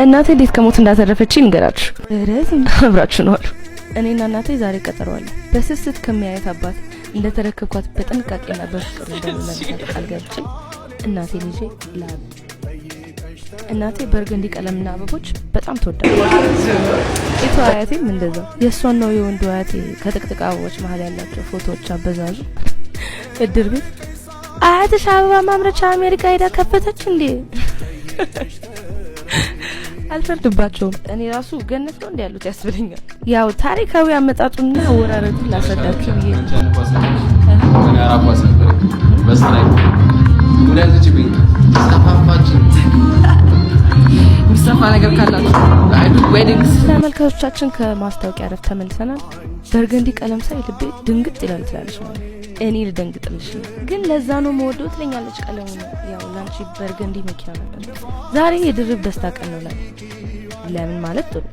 እናቴ እንዴት ከሞት እንዳተረፈችኝ ንገራችሁ። ረዝም አብራችሁ ነው አሉ። እኔና እናቴ ዛሬ ቀጠሯል። በስስት ከሚያየት አባት እንደተረከብኳት በጥንቃቄና በፍቅር እንደምመለከት ቃል ገብቼ እናቴ ልጄ ላብ እናቴ በርገንዲ ቀለምና አበቦች በጣም ተወዳለች። እቷ አያቴም እንደዛው። የእሷን ነው የወንዱ አያቴ ከጥቅጥቅ አበቦች መሀል ያላቸው ፎቶዎች አበዛዙ። እድር ቤት አያትሽ አበባ ማምረቻ አሜሪካ ሄዳ ከፈተች እንዴ? አልፈርድባቸውም። እኔ ራሱ ገነት ነው እንዴ ያሉት ያስብለኛል። ያው ታሪካዊ አመጣጡና ወራረዱን ላስረዳችሁ ብዬ ነው። እኔ አራባስ ነበር በስራይ ወዳጆች ቤት ሰፋፋችን ሚሰፋ ነገር ካላችሁ ዌዲንግስ። ተመልካቾቻችን ከማስታወቂያ ረፍት ተመልሰናል። በርገንዲ ቀለም ሳይ ልቤ ድንግጥ ይላል ትላለች ማለት እኔ ልደንግጥልሽ ግን ለዛ ነው መወደው ትለኛለች። ቀለሙ ያው ላንቺ በርገንዲ መኪና ነበር። ዛሬ የድርብ ደስታ ቀን ነው ላይ ለምን ማለት ጥሩ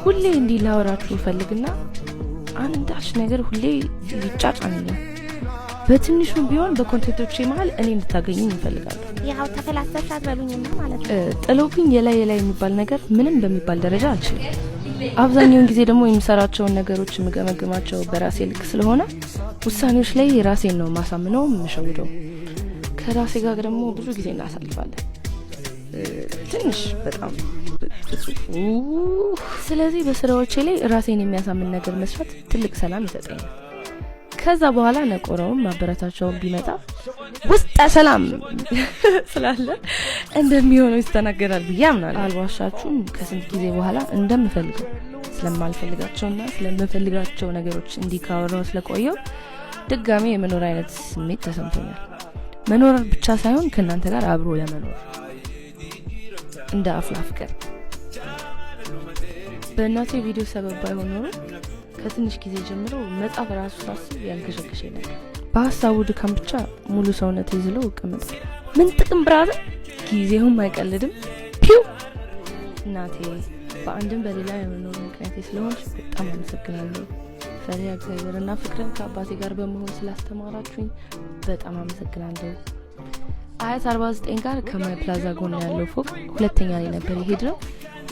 ሁሌ እንዲህ ላወራችሁ ፈልግና አንዳች ነገር ሁሌ ይጫጫኛል። በትንሹ ቢሆን በኮንቴንቶቼ መሀል እኔ እንድታገኙኝ ይፈልጋሉ። ያው ተፈላሰፍሽ አትበሉኝማ ማለት ነው። ጥሎብኝ የላይ የሚባል ነገር ምንም በሚባል ደረጃ አልችልም። አብዛኛውን ጊዜ ደግሞ የምሰራቸውን ነገሮች የምገመግማቸው በራሴ ልክ ስለሆነ ውሳኔዎች ላይ ራሴን ነው ማሳምነው የምሸውደው። ከራሴ ጋር ደግሞ ብዙ ጊዜ እናሳልፋለን ትንሽ በጣም ስለዚህ በስራዎቼ ላይ ራሴን የሚያሳምን ነገር መስራት ትልቅ ሰላም ይሰጠኛል። ከዛ በኋላ ነቆረውም ማበረታቻውን ቢመጣ ውስጥ ሰላም ስላለ እንደሚሆነው ይስተናገዳል ብዬ አምናለሁ። አልዋሻችሁም። ከስንት ጊዜ በኋላ እንደምፈልገው ስለማልፈልጋቸውና ስለምፈልጋቸው ነገሮች እንዲካወራው ስለቆየው ድጋሜ የመኖር አይነት ስሜት ተሰምቶኛል። መኖር ብቻ ሳይሆን ከእናንተ ጋር አብሮ ለመኖር እንደ አፍላ ፍቅር። በእናቴ ቪዲዮ ሰበብ ባይሆን ኖሮ ከትንሽ ጊዜ ጀምሮ መጻፍ ራሱ ሳስብ ያንከሸከሸኝ ነበር። በሀሳቡ ድካም ብቻ ሙሉ ሰውነት ይዝሎ ቀመጥ ምን ጥቅም ብራዘር ጊዜውም አይቀልድም። ፒው እናቴ በአንድም በሌላ የመኖር ምክንያቴ ስለሆንሽ በጣም አመሰግናለሁ። ፈሪሃ እግዚአብሔርና ፍቅርን ከአባቴ ጋር በመሆን ስላስተማራችሁኝ በጣም አመሰግናለሁ። አያት 49 ጋር ከማይ ፕላዛ ጎን ያለው ፎቅ ሁለተኛ ላይ ነበር የሄድነው።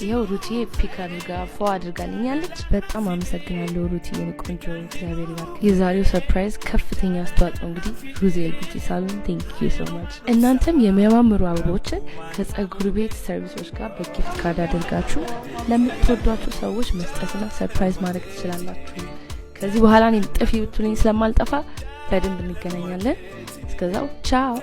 ይሄው ሩቲ ፒክ አድርጋ ፎ አድርጋልኛለች። በጣም አመሰግናለሁ ሩቲ የኔ ቆንጆ፣ እግዚአብሔር ይባርክ። የዛሬው ሰርፕራይዝ ከፍተኛ አስተዋጽኦ እንግዲህ ሩዜል ቢቲ ሳሎን ቴንክ ዩ ሶ ማች። እናንተም የሚያማምሩ አበቦችን ከጸጉር ቤት ሰርቪሶች ጋር በጊፍት ካርድ አድርጋችሁ ለምትወዷቸው ሰዎች መስጠትና ሰርፕራይዝ ማድረግ ትችላላችሁ። ከዚህ በኋላ እኔ ጥፊ ብትሉኝ ስለማልጠፋ በደንብ እንገናኛለን። እስከዛው ቻው።